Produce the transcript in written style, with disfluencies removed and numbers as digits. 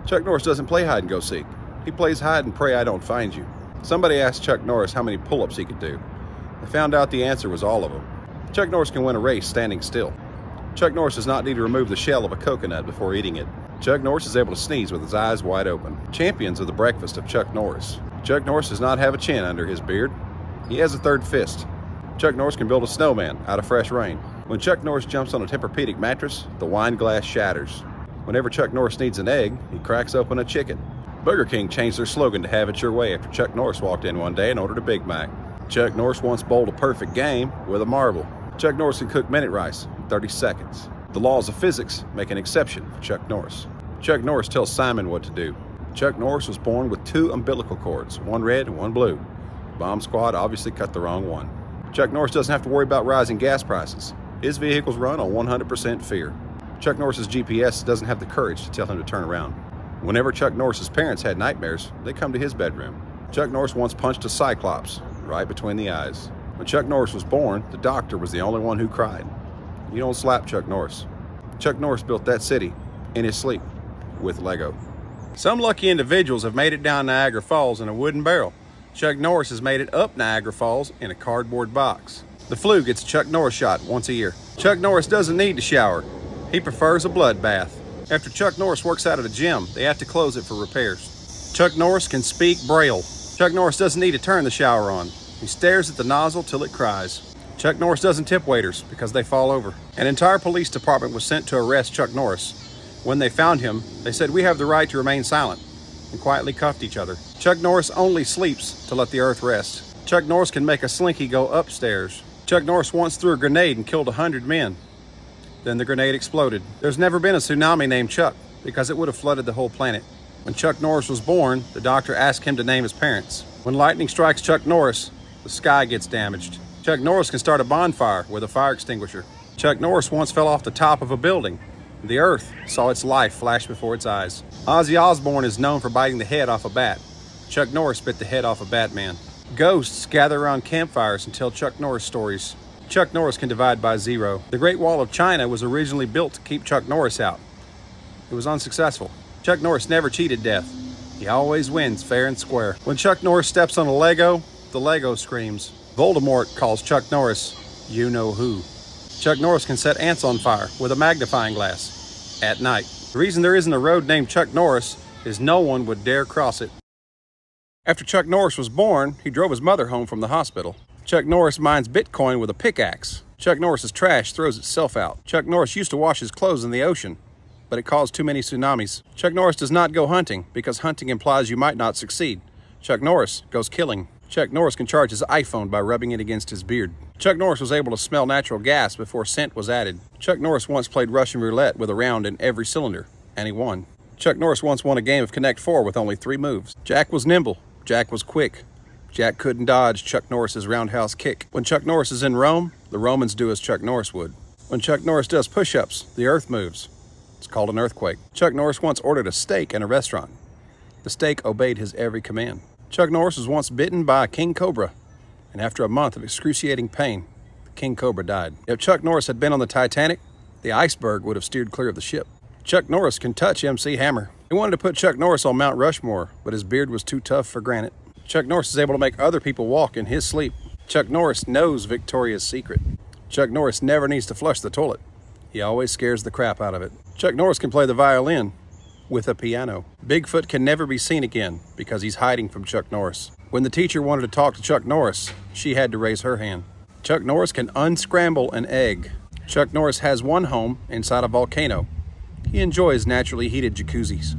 Chuck Norris doesn't play hide and go seek. He plays hide and pray I don't find you. Somebody asked Chuck Norris how many pull-ups he could do. They found out the answer was all of them. Chuck Norris can win a race standing still. Chuck Norris does not need to remove the shell of a coconut before eating it. Chuck Norris is able to sneeze with his eyes wide open. Champions of the breakfast of Chuck Norris. Chuck Norris does not have a chin under his beard. He has a third fist. Chuck Norris can build a snowman out of fresh rain. When Chuck Norris jumps on a Tempur-Pedic mattress, the wine glass shatters. Whenever Chuck Norris needs an egg, he cracks open a chicken. Burger King changed their slogan to "Have it your way" after Chuck Norris walked in one day and ordered a Big Mac. Chuck Norris once bowled a perfect game with a marble. Chuck Norris can cook minute rice in 30 seconds. The laws of physics make an exception for Chuck Norris. Chuck Norris tells Simon what to do. Chuck Norris was born with 2 umbilical cords, one red and one blue. Bomb Squad obviously cut the wrong one. Chuck Norris doesn't have to worry about rising gas prices. His vehicles run on 100% fear. Chuck Norris's GPS doesn't have the courage to tell him to turn around. Whenever Chuck Norris's parents had nightmares, they come to his bedroom. Chuck Norris once punched a cyclops right between the eyes. When Chuck Norris was born, the doctor was the only one who cried. You don't slap Chuck Norris. Chuck Norris built that city in his sleep with Lego. Some lucky individuals have made it down Niagara Falls in a wooden barrel. Chuck Norris has made it up Niagara Falls in a cardboard box. The flu gets a Chuck Norris shot once a year. Chuck Norris doesn't need to shower. He prefers a blood bath. After Chuck Norris works out at a gym, they have to close it for repairs. Chuck Norris can speak Braille. Chuck Norris doesn't need to turn the shower on. He stares at the nozzle till it cries. Chuck Norris doesn't tip waiters because they fall over. An entire police department was sent to arrest Chuck Norris. When they found him, they said, "We have the right to remain silent," and quietly cuffed each other. Chuck Norris only sleeps to let the earth rest. Chuck Norris can make a slinky go upstairs. Chuck Norris once threw a grenade and killed 100 men. Then the grenade exploded. There's never been a tsunami named Chuck because it would have flooded the whole planet. When Chuck Norris was born, the doctor asked him to name his parents. When lightning strikes Chuck Norris, the sky gets damaged. Chuck Norris can start a bonfire with a fire extinguisher. Chuck Norris once fell off the top of a building. The earth saw its life flash before its eyes. Ozzy Osbourne is known for biting the head off a bat. Chuck Norris bit the head off a Batman. Ghosts gather around campfires and tell Chuck Norris stories. Chuck Norris can divide by 0. The Great Wall of China was originally built to keep Chuck Norris out. It was unsuccessful. Chuck Norris never cheated death. He always wins fair and square. When Chuck Norris steps on a Lego, the Lego screams. Voldemort calls Chuck Norris, "You know who." Chuck Norris can set ants on fire with a magnifying glass at night. The reason there isn't a road named Chuck Norris is no one would dare cross it. After Chuck Norris was born, he drove his mother home from the hospital. Chuck Norris mines Bitcoin with a pickaxe. Chuck Norris's trash throws itself out. Chuck Norris used to wash his clothes in the ocean, but it caused too many tsunamis. Chuck Norris does not go hunting because hunting implies you might not succeed. Chuck Norris goes killing. Chuck Norris can charge his iPhone by rubbing it against his beard. Chuck Norris was able to smell natural gas before scent was added. Chuck Norris once played Russian roulette with a round in every cylinder, and he won. Chuck Norris once won a game of Connect 4 with only 3 moves. Jack was nimble. Jack was quick. Jack couldn't dodge Chuck Norris's roundhouse kick. When Chuck Norris is in Rome, the Romans do as Chuck Norris would. When Chuck Norris does push-ups, the earth moves. It's called an earthquake. Chuck Norris once ordered a steak in a restaurant. The steak obeyed his every command. Chuck Norris was once bitten by a king cobra, and after a month of excruciating pain, the king cobra died. If Chuck Norris had been on the Titanic, the iceberg would have steered clear of the ship. Chuck Norris can touch MC Hammer. He wanted to put Chuck Norris on Mount Rushmore, but his beard was too tough for granite. Chuck Norris is able to make other people walk in his sleep. Chuck Norris knows Victoria's Secret. Chuck Norris never needs to flush the toilet. He always scares the crap out of it. Chuck Norris can play the violin with a piano. Bigfoot can never be seen again because he's hiding from Chuck Norris. When the teacher wanted to talk to Chuck Norris, she had to raise her hand. Chuck Norris can unscramble an egg. Chuck Norris has one home inside a volcano. He enjoys naturally heated jacuzzis.